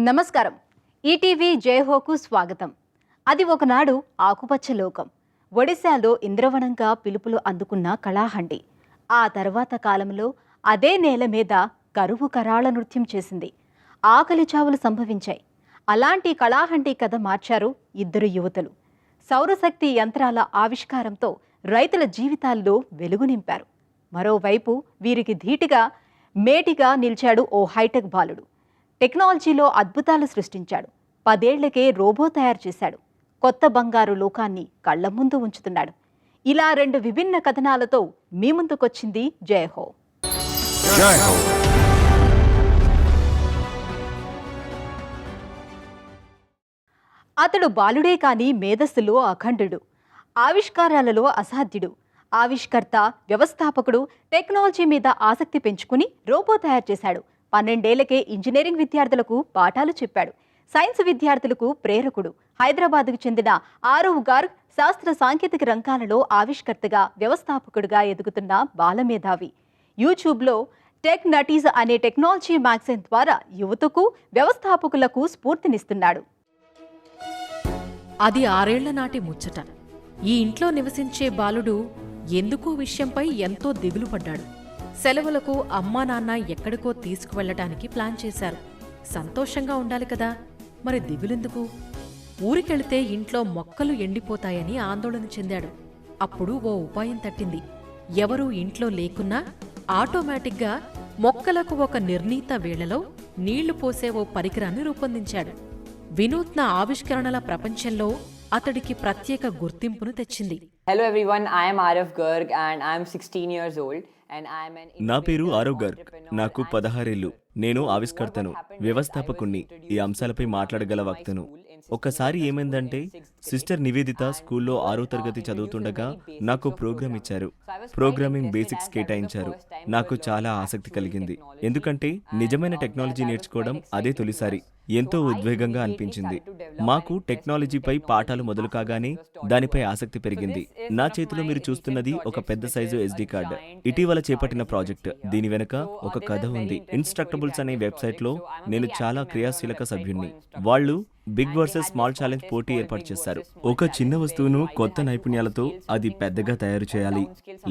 నమస్కారం. ఈటీవీ జయహోకు స్వాగతం. అది ఒకనాడు ఆకుపచ్చ లోకం. ఒడిశాలో ఇంద్రవనంగా పిలుపులు అందుకున్న కళాహండి ఆ తర్వాత కాలంలో అదే నేల మీద కరువు కరాళ నృత్యం చేసింది. ఆకలి చావులు సంభవించాయి. అలాంటి కళాహండి కథ మార్చారు ఇద్దరు యువతులు. సౌరశక్తి యంత్రాల ఆవిష్కారంతో రైతుల జీవితాల్లో వెలుగు నింపారు. మరోవైపు వీరికి ధీటుగా మేటిగా నిలిచాడు ఓ హైటెక్ బాలుడు. టెక్నాలజీలో అద్భుతాలు సృష్టించాడు. 10 ఏళ్లకే రోబో తయారు చేశాడు. కొత్త బంగారు లోకాన్ని కళ్ల ముందు ఉంచుతున్నాడు. ఇలా 2 విభిన్న కథనాలతో మీ ముందుకొచ్చింది జయహో. అతడు బాలుడే కాని మేధస్సులో అఖండుడు, ఆవిష్కారాలలో అసాధ్యుడు. ఆవిష్కర్త, వ్యవస్థాపకుడు, టెక్నాలజీ మీద ఆసక్తి పెంచుకుని రోబో తయారు చేశాడు. 12 ఏళ్లకే ఇంజనీరింగ్ విద్యార్థులకు పాఠాలు చెప్పాడు. సైన్స్ విద్యార్థులకు ప్రేరకుడు. హైదరాబాద్కు చెందిన ఆరవ్ గార్గ్ శాస్త్ర సాంకేతిక రంగాలలో ఆవిష్కర్తగా, వ్యవస్థాపకుడుగా ఎదుగుతున్న బాలమేధావి. యూట్యూబ్లో టెక్ నటీస్ అనే టెక్నాలజీ మ్యాగజైన్ ద్వారా యువతకు, వ్యవస్థాపకులకు స్ఫూర్తినిస్తున్నాడు. అది 6 ఏళ్ల నాటి ముచ్చట. ఈ ఇంట్లో నివసించే బాలుడు ఎందుకో విషయంపై ఎంతో దిగులు పడ్డాడు. సెలవులకు అమ్మా నాన్న ఎక్కడికో తీసుకువెళ్లటానికి ప్లాన్ చేశారు. సంతోషంగా ఉండాలి కదా, మరి దిగులెందుకు? ఊరికెళితే ఇంట్లో మొక్కలు ఎండిపోతాయని ఆందోళన చెందాడు. అప్పుడు ఓ ఉపాయం తట్టింది. ఎవరూ ఇంట్లో లేకున్నా ఆటోమేటిక్గా మొక్కలకు ఒక నిర్ణీత వేళలో నీళ్లు పోసే ఓ పరికరాన్ని రూపొందించాడు. వినూత్న ఆవిష్కరణల ప్రపంచంలో అతడికి ప్రత్యేక గుర్తింపును తెచ్చింది. Hello everyone, I am Arav Garg and I am 16 years old. నా పేరు ఆరవ్ గర్గ్. నాకు 16 ఏళ్లు. నేను ఆవిష్కర్తను, వ్యవస్థాపకుణ్ణి, ఈ అంశాలపై మాట్లాడగల వక్తను. ఒక్కసారి ఏమైందంటే, సిస్టర్ నివేదిత స్కూల్లో 6వ తరగతి చదువుతుండగా నాకు ప్రోగ్రామ్ ఇచ్చారు. ప్రోగ్రామింగ్ బేసిక్స్ కేటాయించారు. నాకు చాలా ఆసక్తి కలిగింది. ఎందుకంటే నిజమైన టెక్నాలజీ నేర్చుకోవడం అదే తొలిసారి. ఎంతో ఉద్వేగంగా అనిపించింది. మాకు టెక్నాలజీపై పాఠాలు మొదలు కాగానే దానిపై ఆసక్తి పెరిగింది. నా చేతిలో మీరు చూస్తున్నది ఒక పెద్ద సైజు SD కార్డ్. ఇటీవల చేపట్టిన ప్రాజెక్ట్. దీని వెనుక ఒక కథ ఉంది. ఇన్స్ట్రక్టబుల్స్ అనే వెబ్సైట్ లో నేను చాలా క్రియాశీలక సభ్యుణ్ణి. వాళ్ళు బిగ్ వర్సెస్ స్మాల్ ఛాలెంజ్ పోటీ ఏర్పాటు చేశారు. ఒక చిన్న వస్తువును కొత్త నైపుణ్యాలతో అది పెద్దగా తయారు చేయాలి,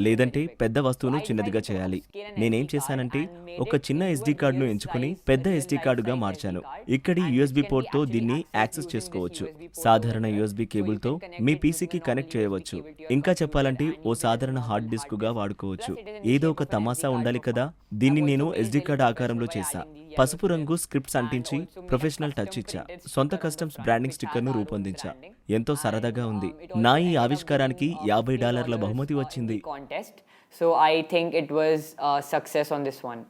లేదంటే పెద్ద వస్తువును చిన్నదిగా చేయాలి. నేనేం చేశానంటే, ఒక చిన్న SD కార్డును ఎంచుకుని పెద్ద SD కార్డుగా మార్చాను. ఇక్కడి USB పోర్ట్తో దీన్ని యాక్సెస్ చేసుకోవచ్చు. సాధారణ USB కేబుల్తో మీ PCకి కనెక్ట్ చేయవచ్చు. ఇంకా చెప్పాలంటే ఓ సాధారణ హార్డ్ డిస్క్గా వాడుకోవచ్చు. ఏదో ఒక తమాషా ఉండాలి కదా. దీన్ని నేను SD కార్డు ఆకారంలో చేశా. పసుపు రంగు స్క్రిప్ట్స్ అంటించి ప్రొఫెషనల్ టచ్ ఇచ్చా. సొంత కస్టమ్స్ బ్రాండింగ్ స్టిక్కర్ను రూపొందించా. ఎంతో సరదాగా ఉంది. నా ఈ ఆవిష్కారానికి $50 బహుమతి వచ్చింది. So I think it was a success on this one.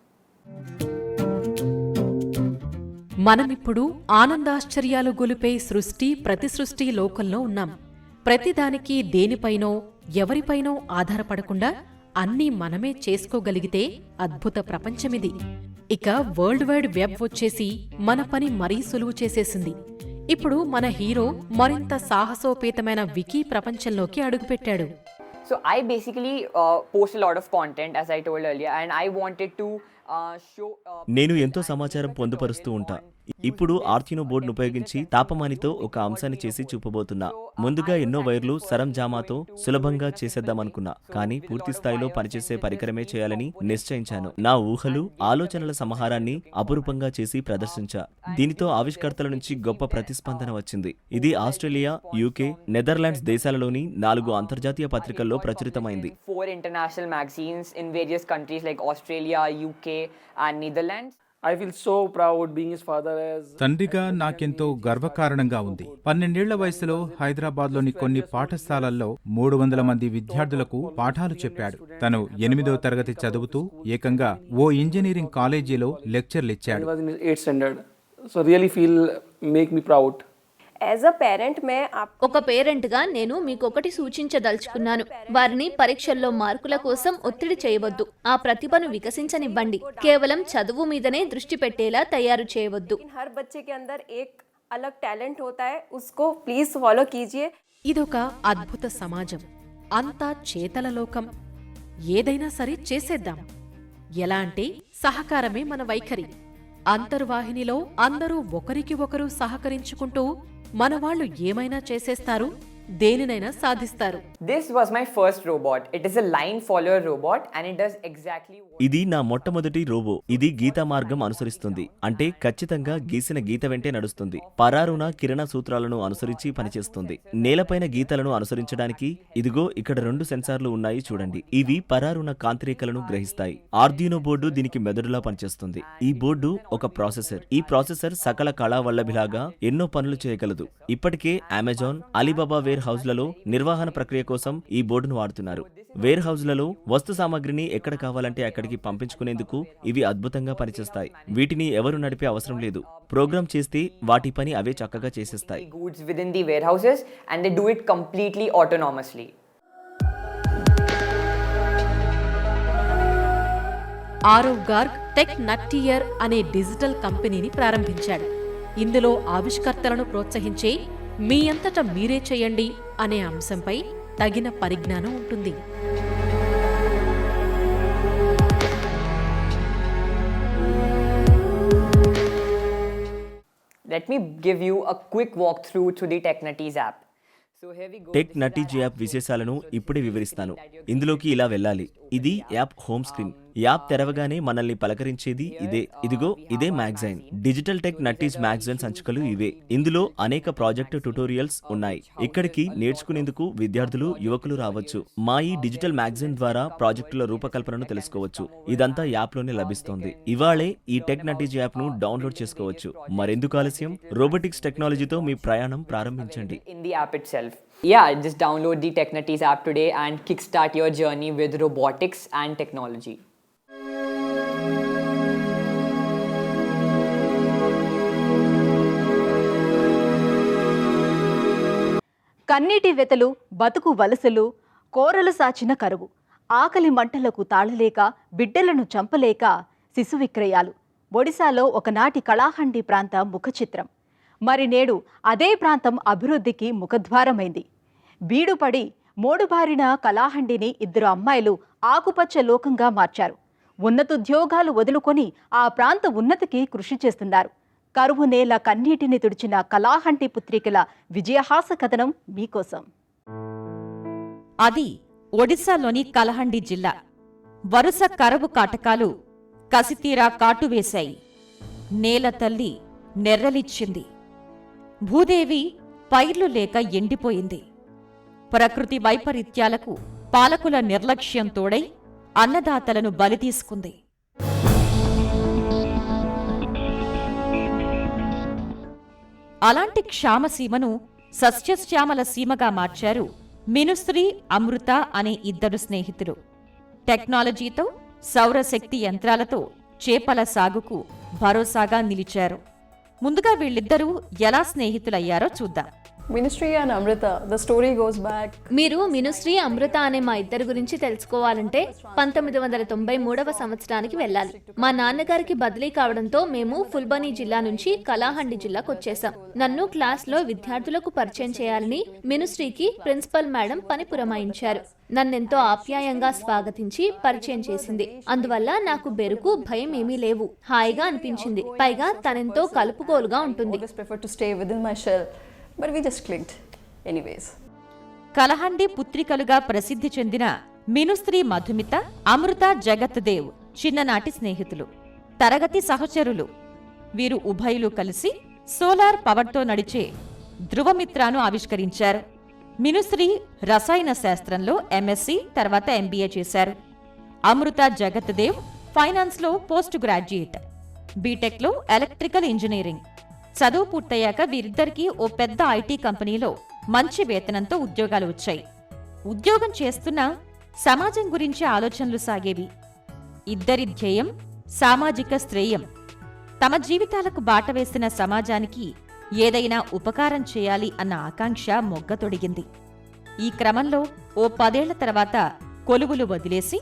మనమిప్పుడు ఆనందాశ్చర్యాలు గొలిపే సృష్టి, ప్రతిసృష్టి లోకంలో ఉన్నాం. ప్రతిదానికి దేనిపైనో ఎవరిపైనో ఆధారపడకుండా అన్నీ మనమే చేసుకోగలిగితే అద్భుత ప్రపంచమిది. ఇక వరల్డ్ వైడ్ వెబ్ వచ్చేసి మన పని మరీ సులువు చేసేసింది. ఇప్పుడు మన హీరో మరింత సాహసోపేతమైన వికీ ప్రపంచంలోకి అడుగుపెట్టాడు. So I basically post a lot of content, as I told earlier, and I wanted to show. నేను ఎంతో సమాచారం పొందుపరుస్తూ ఉంటా. ఇప్పుడు ఆర్చినో బోర్డును ఉపయోగించి తాపమానితో ఒక అంశాన్ని చేసి చూపబోతున్నా. ముందుగా ఎన్నో వైర్లు సరంజామాతో సులభంగా చేసేద్దామనుకున్నా, కానీ పూర్తి స్థాయిలో పనిచేసే పరికరమే చేయాలని నిశ్చయించాను. నా ఊహలు, ఆలోచనల సమాహారాన్ని అపురూపంగా చేసి ప్రదర్శించా. దీనితో ఆవిష్కర్తల నుంచి గొప్ప ప్రతిస్పందన వచ్చింది. ఇది ఆస్ట్రేలియా, UK, నెదర్లాండ్స్ దేశాలలోని 4 అంతర్జాతీయ పత్రికల్లో ప్రచురితమైంది. 4 international magazines in various countries like Australia, UK and Netherlands. I feel so proud being his father as. తండ్రిగా నాకెంతో గర్వకారణంగా ఉంది. 12 ఏళ్ల వయసులో హైదరాబాద్లోని కొన్ని పాఠశాలల్లో 300 మంది విద్యార్థులకు పాఠాలు చెప్పాడు. తను 8వ తరగతి చదువుతూ ఏకంగా ఓ ఇంజనీరింగ్ కాలేజీలో లెక్చర్లిచ్చాడు. I was in his 8th standard. So really make me proud. ఒక పేరెంట్గా నేను మీకొకటి సూచించదలుచుకున్నాను. వారిని పరీక్షల్లో మార్కుల కోసం ఒత్తిడి చేయవద్దు. ఆ ప్రతిభను వికసించనివ్వండి. కేవలం చదువు మీదనే దృష్టి పెట్టేలా తయారు చేయవద్దు. ఇదొక అద్భుత సమాజం. అంతా చేతల లోకం. ఏదైనా సరే చేసేద్దాం. ఎలా అంటే సహకారమే మన వైఖరి. అంతర్వాహినిలో అందరూ ఒకరికి ఒకరు సహకరించుకుంటూ మనవాళ్లు ఏమైనా చేసేస్తారు, దేనినైనా సాధిస్తారు. This was my first robot. It is a line follower robot and it does exactly what ఇది నా మొట్టమొదటి రోబో. ఇది గీతా మార్గం అనుసరిస్తుంది, అంటే ఖచ్చితంగా గీసిన గీత వెంటే నడుస్తుంది. పరారుణ కిరణ సూత్రాలను అనుసరించి పనిచేస్తుంది. నేలపైన గీతలను అనుసరించడానికి ఇదిగో ఇక్కడ 2 సెన్సార్లు ఉన్నాయి చూడండి. ఇవి పరారుణ కాంతిరేఖలను గ్రహిస్తాయి. ఆర్డినో బోర్డు దీనికి మెదడులా పనిచేస్తుంది. ఈ బోర్డు ఒక ప్రాసెసర్. ఈ ప్రాసెసర్ సకల కళా వల్లభిలాగా ఎన్నో పనులు చేయగలదు. ఇప్పటికే అమెజాన్, అలీబాబా వేర్ హౌస్లలో నిర్వహణ ప్రక్రియ కోసం ఈ బోర్డును వాడుతున్నారు. వేర్ హౌస్లలో వస్తు సామాగ్రిని ఎక్కడ కావాలంటే అక్కడికి పంపించుకునేందుకు ఇవి అద్భుతంగా పనిచేస్తాయి. వీటిని ఎవరు నడిపే అవసరం లేదు. ప్రోగ్రామ్ చేస్తే వాటి పని అవే చక్కగా చేసేస్తాయి. goods within the warehouses and they do it completely autonomously. Aarav Garg tech నట్టియర్ అనే డిజిటల్ కంపెనీని ప్రారంభించాడు. ఇందులో ఆవిష్కర్తలను ప్రోత్సహించే మీ అంతటా మీరే చేయండి అనే అంశంపై తగిన పరిజ్ఞానం ఉంటుంది. Let me give you a quick walkthrough to the TechNutties app. So here we go. Tech నటీజీ యాప్ విశేషాలను ఇప్పుడే వివరిస్తాను. ఇందులోకి ఇలా వెళ్ళాలి. ఇది యాప్ హోమ్ స్క్రీన్. యాప్ తెరవగానే మనల్ని పలకరించేది ఇదే. ఇదిగో ఇదే మ్యాగజైన్. డిజిటల్ టెక్ నటీస్ మ్యాగజైన్ సంచికలు ఇవే. ఇందులో అనేక ప్రాజెక్టు ట్యుటోరియల్స్ ఉన్నాయి. ఇక్కడికి నేర్చుకునేందుకు విద్యార్థులు, యువకులు రావచ్చు. మా ఈ డిజిటల్ మ్యాగజైన్ ద్వారా ప్రాజెక్టుల రూపకల్పనను తెలుసుకోవచ్చు. ఇదంతా యాప్లోనే లభిస్తోంది. ఇవాళే ఈ టెక్ నటీజ్ యాప్ను డౌన్లోడ్ చేసుకోవచ్చు. మరెందుకు ఆలస్యం? రోబోటిక్స్ టెక్నాలజీతో మీ ప్రయాణం ప్రారంభించండి. In the app itself. Yeah, just download the TechNutties app today and kickstart your journey with robotics and technology. కన్నీటి వెతలు, బతుకు వలసలు, కోరలు సాచిన కరువు, ఆకలి మంటలకు తాళలేక, బిడ్డలను చంపలేక శిశు విక్రయాలు. ఒడిశాలో ఒకనాటి కళాహండి ప్రాంత ముఖచిత్రం. మరి నేడు అదే ప్రాంతం అభివృద్ధికి ముఖద్వారమైంది. బీడుపడి మోడుబారిన కళాహండిని 2 అమ్మాయిలు ఆకుపచ్చ లోకంగా మార్చారు. ఉన్నతోద్యోగాలు వదులుకొని ఆ ప్రాంత ఉన్నతికి కృషి చేస్తున్నారు. కరువు నేల కన్నీటిని తుడిచిన కళాహండి పుత్రికల విజయహాస కథనం మీకోసం. అది ఒడిశాలోని కలహండి జిల్లా. వరుస కరువు కాటకాలు కసితీరా కాటువేశాయి. నేల తల్లి నెర్రలిచ్చింది. భూదేవి పైర్లు లేక ఎండిపోయింది. ప్రకృతి వైపరీత్యాలకు పాలకుల నిర్లక్ష్యం తోడై అన్నదాతలను బలి తీసుకుంది. అలాంటి క్షామసీమను సస్యశ్యామల సీమగా మార్చారు మినుశ్రీ, అమృత అనే 2 స్నేహితులు. టెక్నాలజీతో, సౌరశక్తి యంత్రాలతో చేపల సాగుకు భరోసాగా నిలిచారు. ముందుగా వీళ్ళిద్దరూ ఎలా స్నేహితులయ్యారో చూద్దాం. Ministry and Amrita, the story goes back. మీరు మినుశ్రీ, అమృత అనే మా ఇద్దరి గురించి తెలుసుకోవాలంటే 1993వ సంవత్సరానికి వెళ్ళాలి. మా నాన్నగారికి బదిలీ కావడంతో మేము ఫుల్బనీ జిల్లా నుంచి కళాహండి జిల్లాకు వచ్చేసాం. నన్ను క్లాస్లో విద్యార్థులకు పరిచయం చేయాలని మినుశ్రీకి ప్రిన్సిపల్ మేడం పని పురమాయించారు. నన్నెంతో ఆప్యాయంగా స్వాగతించి పరిచయం చేసింది. అందువల్ల నాకు బెరుకు, భయం ఏమీ లేవు. హాయిగా అనిపించింది. పైగా తనెంతో కలుపుగోలుగా ఉంటుంది. Always prefer to stay within my shell, but we just clicked anyways. Kalahandi పుత్రికలుగా ప్రసిద్ధి చెందిన మినుశ్రీ మధుమిత, అమృత జగత్ దేవ్ చిన్ననాటి స్నేహితులు, తరగతి సహచరులు. వీరు ఉభయులు కలిసి సోలార్ పవర్తో నడిచే ధృవమిత్రాను ఆవిష్కరించారు. మినుశ్రీ రసాయన శాస్త్రంలో ఎంఎస్సీ, తర్వాత ఎంబీఏ చేశారు. అమృత జగత్ దేవ్ ఫైనాన్స్లో పోస్ట్ గ్రాడ్యుయేట్, బీటెక్లో ఎలక్ట్రికల్ ఇంజనీరింగ్. చదువు పూర్తయ్యాక వీరిద్దరికీ ఓ పెద్ద ఐటీ కంపెనీలో మంచి వేతనంతో ఉద్యోగాలు వచ్చాయి. ఉద్యోగం చేస్తున్నా సమాజం గురించి ఆలోచనలు సాగేవి. ఇద్దరి ధ్యేయం సామాజిక శ్రేయం. తమ జీవితాలకు బాట వేసిన సమాజానికి ఏదైనా ఉపకారం చేయాలి అన్న ఆకాంక్ష మొగ్గతొడిగింది. ఈ క్రమంలో ఓ 10 ఏళ్ల తర్వాత కొలువులు వదిలేసి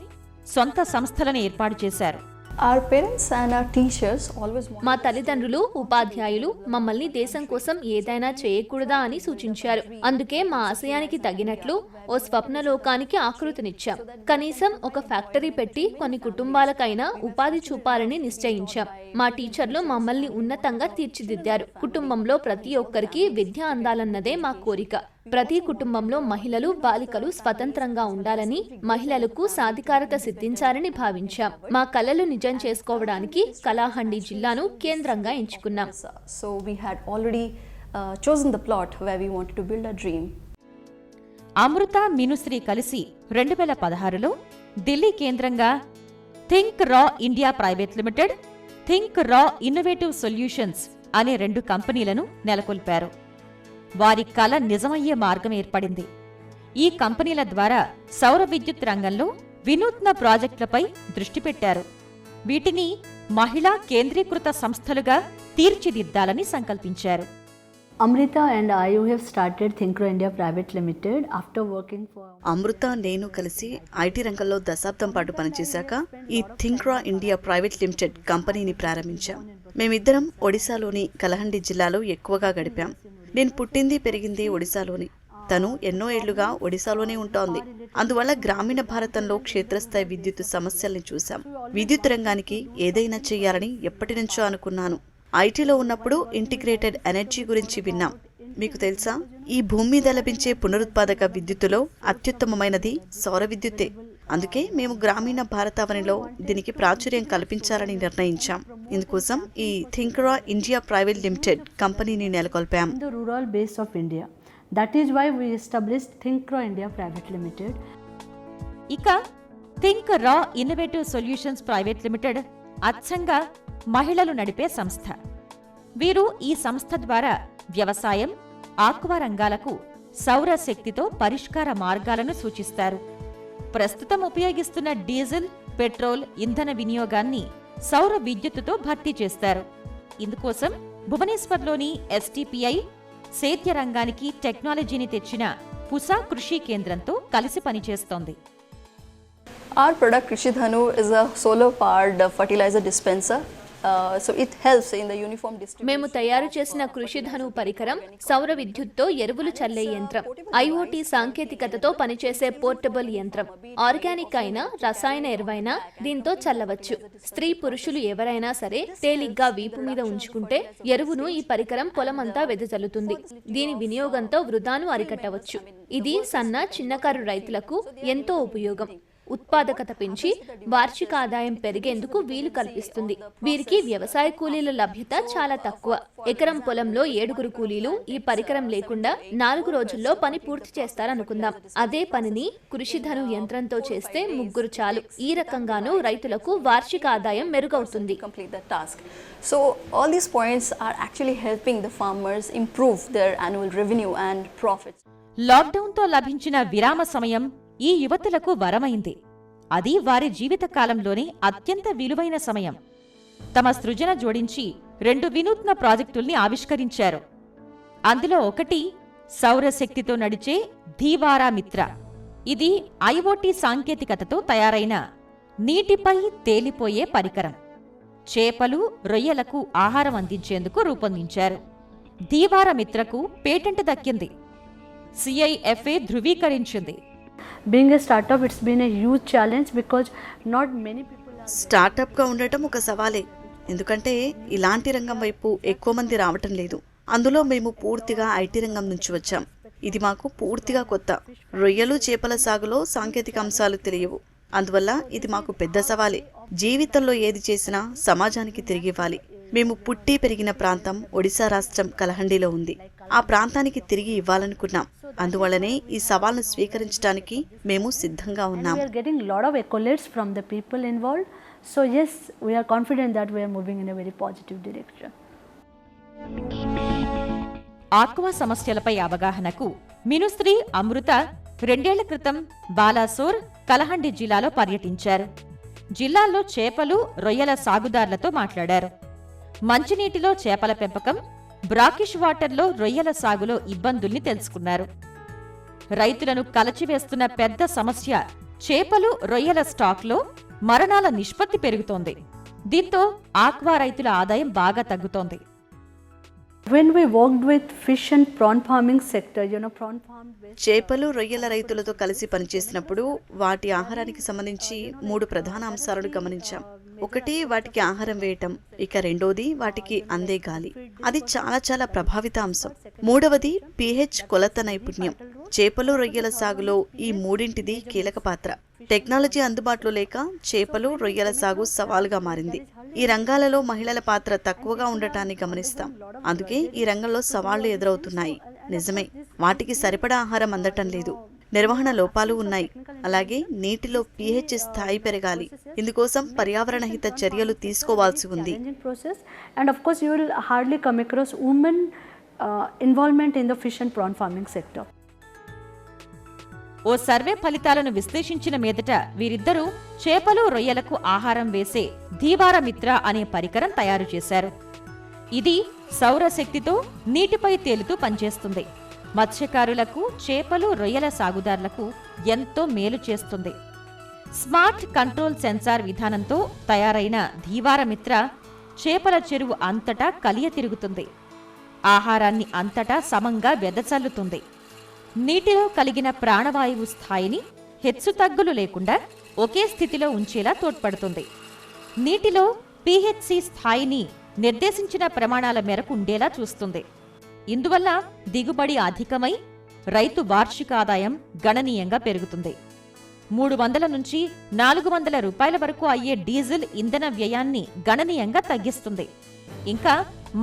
సొంత సంస్థలను ఏర్పాటు చేశారు. Our parents and our teachers always want మా తల్లిదండ్రులు ఉపాధ్యాయులు మమ్మల్ని దేశం కోసం ఏదైనా చేయకూడదా అని సూచించారు. అందుకే మా ఆశయానికి తగినట్లు ఓ స్వప్న లోకానికి ఆకృతినిచ్చాం. కనీసం ఒక ఫ్యాక్టరీ పెట్టి కొన్ని కుటుంబాలకైనా ఉపాధి చూపాలని నిశ్చయించాం. మా టీచర్లు మమ్మల్ని ఉన్నతంగా తీర్చిదిద్దారు. కుటుంబంలో ప్రతి ఒక్కరికి విద్య అందాలన్నదే మా కోరిక. ప్రతి కుటుంబంలో మహిళలు బాలికలు స్వతంత్రంగా ఉండాలని, మహిళలకు సాధికారత సిద్ధించాలని భావించాం. మా కలలు నిజం చేసుకోవడానికి కలాహండి జిల్లాను కేంద్రంగా ఎంచుకున్నాం. so we had already chosen the plot where we wanted to build a dream. అమృత మినుశ్రీ కలిసి 2016లో ఢిల్లీ కేంద్రంగా థింక్ రా ఇండియా ప్రైవేట్ లిమిటెడ్, థింక్ రా ఇన్నోవేటివ్ సొల్యూషన్స్ అనే 2 కంపెనీలను నెలకొల్పారు. వారి కల నిజమయ్యే మార్గం ఏర్పడింది. ఈ కంపెనీల ద్వారా సౌర విద్యుత్ రంగంలో వినూత్న ప్రాజెక్టులపై దృష్టి పెట్టారు. వీటిని మహిళా కేంద్రీకృత సంస్థలుగా తీర్చిదిద్దాలని సంకల్పించారు. Amrita and I have started Thinkro India Private Limited after working for అమృత నేను కలిసి ఐటీ రంగంలో దశాబ్దం పాటు పనిచేశాక ఈ థింక్రా ఇండియా ప్రైవేట్ లిమిటెడ్ కంపెనీని ప్రారంభించాం. మేమిద్దరం ఒడిశాలోని కలహండి జిల్లాలో ఎక్కువగా గడిపాం. నేను పుట్టింది పెరిగింది ఒడిశాలోని. తను ఎన్నో ఏళ్లుగా ఒడిశాలోనే ఉంటోంది. అందువల్ల గ్రామీణ భారతంలో క్షేత్రస్థాయి విద్యుత్ సమస్యల్ని చూశాం. విద్యుత్ రంగానికి ఏదైనా చెయ్యాలని ఎప్పటి నుంచో అనుకున్నాను. ఐటీలో ఉన్నప్పుడు ఇంటిగ్రేటెడ్ ఎనర్జీ గురించి విన్నాం. మీకు తెలుసా, ఈ భూమి మీద లభించే పునరుత్పాదక విద్యుత్తులో అత్యుత్తమమైనది సౌర విద్యుత్తే. అందుకే మేము గ్రామీణ భారతావనిలో దీనికి ప్రాచుర్యం కల్పించాలని నిర్ణయించాం. ఇందుకోసం ఈ థింక్రా ఇండియా ప్రైవేట్ లిమిటెడ్ కంపెనీని నెలకొల్పాం. the rural base of India. That is why we established Thinkro India Private Limited. ఇక థింక్ రా ఇన్నోవేటివ్ సొల్యూషన్స్ ప్రైవేట్ లిమిటెడ్ అచ్చంగా మహిళలు నడిపే సంస్థ. వీరు ఈ సంస్థ ద్వారా వ్యవసాయం, ఆక్వా రంగాలకు సౌర శక్తితో పరిష్కార మార్గాలను సూచిస్తారు. ప్రస్తుతం ఉపయోగిస్తున్న డీజిల్, పెట్రోల్ ఇంధన వినియోగాన్ని సౌర విద్యుత్తుతో భర్తీ చేస్తారు. ఇందుకోసం భువనేశ్వర్లోని ఎస్టీపీఐ సేద్య రంగానికి టెక్నాలజీని తెచ్చిన పుసా కృషి కేంద్రంతో కలిసి పనిచేస్తోంది. Our product Krishi Dhanu is a solar powered fertilizer dispenser. So it helps in the uniform distribution. మేము తయారు చేసిన కృషిధను పరికరం సౌర విద్యుత్తో ఎరువులు చల్లే యంత్రం. ఐఓటీ సాంకేతికతతో పనిచేసే పోర్టబుల్ యంత్రం. ఆర్గానిక్ అయినా రసాయన ఎరువైనా దీంతో చల్లవచ్చు. స్త్రీ పురుషులు ఎవరైనా సరే తేలిగ్గా వీపు మీద ఉంచుకుంటే ఎరువును ఈ పరికరం పొలమంతా వెదజల్లుతుంది. దీని వినియోగంతో వృధాను అరికట్టవచ్చు. ఇది సన్న చిన్నకారు రైతులకు ఎంతో ఉపయోగం. ఉత్పాదకత పెంచి వార్షిక ఆదాయం పెరిగేందుకు వీలు కల్పిస్తుంది. వీరికి వ్యవసాయ కూలీల లభ్యత చాలా తక్కువ. ఎకరం పొలంలో 7 కూలీలు ఈ పరికరం లేకుండా 4 రోజుల్లో పని పూర్తి చేస్తారనుకుందాం. అదే పనిని కృషిధను యంత్రంతో చేస్తే 3 చాలు. ఈ రకంగానూ రైతులకు వార్షిక ఆదాయం మెరుగవుతుంది. So all these points are actually helping the farmers improve their annual revenue and profits. లాక్డౌన్తో లభించిన విరామ సమయం ఈ యువతులకు వరమైంది. అది వారి జీవితకాలంలోనే అత్యంత విలువైన సమయం. తమ సృజన జోడించి 2 వినూత్న ప్రాజెక్టుల్ని ఆవిష్కరించారు. అందులో ఒకటి సౌరశక్తితో నడిచే ధీవారా మిత్ర. ఇది ఐఓటీ సాంకేతికతతో తయారైన నీటిపై తేలిపోయే పరికరం. చేపలు, రొయ్యలకు ఆహారం అందించేందుకు రూపొందించారు. ధీవారా మిత్రకు పేటెంట్ దక్కింది. CIFA ధృవీకరించింది. Being a startup, it's been a huge challenge because not many people are... స్టార్టప్గా ఉండటం ఒక సవాలే. ఎందుకంటే ఇలాంటి రంగం వైపు ఎక్కువ మంది రావటం లేదు. అందులో మేము పూర్తిగా ఐటీ రంగం నుంచి వచ్చాం. ఇది మాకు పూర్తిగా కొత్త. రొయ్యలు, చేపల సాగులో సాంకేతిక అంశాలు తెలియవు. అందువల్ల ఇది మాకు పెద్ద సవాలే. జీవితంలో ఏది చేసినా సమాజానికి తిరిగివ్వాలి. మేము పుట్టి పెరిగిన ప్రాంతం ఒడిశా రాష్ట్రం కలహండిలో ఉంది. ఆ ప్రాంతానికి తిరిగి ఇవ్వాలనుకున్నాం. అందువల్లనే ఈ సవాల్ను స్వీకరించడానికి మేము సిద్ధంగా ఉన్నాం. We are getting a lot of accolades from the people involved. So yes, we are confident that we are moving in a very positive direction. Aqua సమస్యలపై అవగాహనకు మినుశ్రీ అమృత 2 ఏళ్ల క్రితం బాలాసోర్, కలహండి జిల్లాలో పర్యటించారు. జిల్లాల్లో చేపలు, రొయ్యల సాగుదారులతో మాట్లాడారు. మంచినీటిలో చేపల పెంపకం, బ్రాకిష్ వాటర్లో రొయ్యల సాగులో ఇబ్బందుల్ని తెలుసుకున్నారు. రైతులను కలచివేస్తున్న పెద్ద సమస్య చేపలు, రొయ్యల స్టాక్లో మరణాల నిష్పత్తి పెరుగుతోంది. దీంతో ఆక్వా రైతుల ఆదాయం బాగా తగ్గుతోంది. When we worked with fish and prawn farming sector, prawn farm చేపలు రొయ్యల రైతులతో కలిసి పనిచేసినప్పుడు వాటి ఆహారానికి సంబంధించి 3 ప్రధాన అంశాలను గమనించాం. ఒకటి వాటికి ఆహారం వేయటం, ఇక రెండోది వాటికి అందే గాలి. అది చాలా చాలా ప్రభావిత అంశం. మూడవది pH కొలత నైపుణ్యం. చేపలు రొయ్యల సాగులో ఈ మూడింటిది కీలక పాత్ర. టెక్నాలజీ అందుబాటులో లేక చేపలు రొయ్యల సాగు సవాలుగా మారింది. ఈ రంగాలలో మహిళల పాత్ర తక్కువగా ఉండటాన్ని గమనిస్తాం. అందుకే ఈ రంగంలో సవాళ్లు ఎదురవుతున్నాయి. నిజమే, వాటికి సరిపడా ఆహారం అందటం లేదు, నిర్వహణ లోపాలు ఉన్నాయి. అలాగే నీటిలో pH స్థాయి పెరగాలి. ఇందుకోసం పర్యావరణ హిత చర్యలు తీసుకోవాల్సి ఉంది. And of course you will hardly come across women involvement in the fish and prawn farming sector. ఓ సర్వే ఫలితాలను విశ్లేషించిన మీదట వీరిద్దరూ చేపలు రొయ్యలకు ఆహారం వేసే ధీవారమిత్ర అనే పరికరం తయారు చేశారు. ఇది సౌరశక్తితో నీటిపై తేలుతూ పనిచేస్తుంది. మత్స్యకారులకు, చేపలు రొయ్యల సాగుదారులకు ఎంతో మేలు చేస్తుంది. స్మార్ట్ కంట్రోల్ సెన్సార్ విధానంతో తయారైన ధీవారమిత్ర చేపల చెరువు అంతటా కలియ తిరుగుతుంది. ఆహారాన్ని అంతటా సమంగా వెదజల్లుతుంది. నీటిలో కలిగిన ప్రాణవాయువు స్థాయిని హెచ్చుతగ్గులు లేకుండా ఒకే స్థితిలో ఉంచేలా తోడ్పడుతుంది. నీటిలో pHc స్థాయిని నిర్దేశించిన ప్రమాణాల మేరకు ఉండేలా చూస్తుంది. ఇందువల్ల దిగుబడి అధికమై రైతు వార్షిక ఆదాయం గణనీయంగా పెరుగుతుంది. 300 నుంచి 400 రూపాయల వరకు అయ్యే డీజిల్ ఇంధన వ్యయాన్ని గణనీయంగా తగ్గిస్తుంది. ఇంకా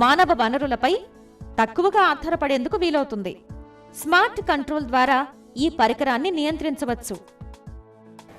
మానవ వనరులపై తక్కువగా ఆధారపడేందుకు వీలవుతుంది. స్మార్ట్ కంట్రోల్ ద్వారా ఈ పరికరాన్ని నియంత్రించవచ్చు.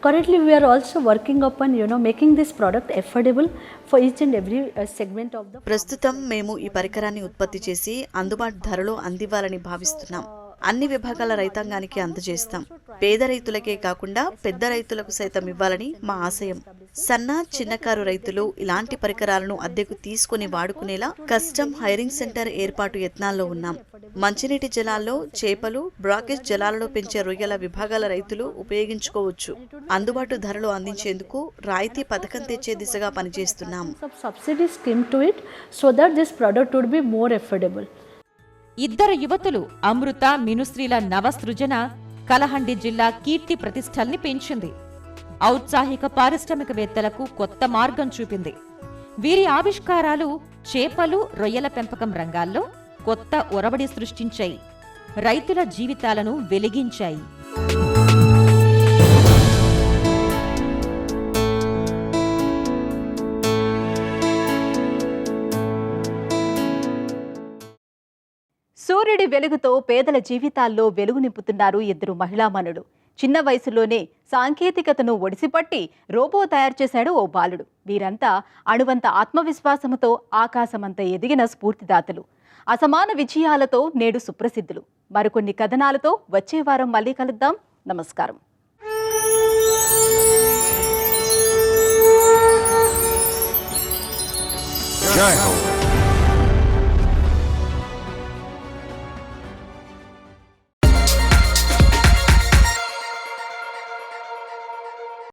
Currently we are also working upon making this product affordable for each and every segment of the. ప్రస్తుతం మేము ఈ పరికరాన్ని ఉత్పత్తి చేసి అందుబాటు ధరలో అందివ్వాలని భావిస్తున్నాం. అన్ని విభాగాల రైతాంగానికి అందజేస్తాం. పేద రైతులకే కాకుండా పెద్ద రైతులకు సైతం ఇవ్వాలని మా ఆశయం. సన్న చిన్నకారు రైతులు ఇలాంటి పరికరాలను అద్దెకు తీసుకుని వాడుకునేలా కస్టమ్ హైరింగ్ సెంటర్ ఏర్పాటు యత్నాల్లో ఉన్నాం. మంచినీటి జలాల్లో చేపలు, బ్రాకెట్ జలాలలో పెంచే రొయ్యల విభాగాల రైతులు ఉపయోగించుకోవచ్చు. అందుబాటు ధరలో అందించేందుకు రాయితీ పథకం తెచ్చే దిశగా పనిచేస్తున్నాం. Subsidy scheme to it so that this product would be more affordable. ఇద్దరు యువతులు అమృత, మినుశ్రీల నవసృజన కలహండి జిల్లా కీర్తి ప్రతిష్టల్ని పెంచింది. ఔత్సాహిక పారిశ్రామికవేత్తలకు కొత్త మార్గం చూపింది. వీరి ఆవిష్కారాలు చేపలు, రొయ్యల పెంపకం రంగాల్లో కొత్త ఒరవడి సృష్టించాయి. రైతుల జీవితాలను వెలిగించాయి. సూర్యుడి వెలుగుతో పేదల జీవితాల్లో వెలుగు నింపుతున్నారు ఇద్దరు మహిళామణులు. చిన్న వయసులోనే సాంకేతికతను ఒడిసిపట్టి రోబో తయారు చేశాడు ఓ బాలుడు. వీరంతా అణువంత ఆత్మవిశ్వాసంతో ఆకాశమంత ఎదిగిన స్ఫూర్తిదాతలు. అసమాన విజయాలతో నేడు సుప్రసిద్ధులు. మరికొన్ని కథనాలతో వచ్చే వారం మళ్ళీ కలుద్దాం. నమస్కారం. జై హో.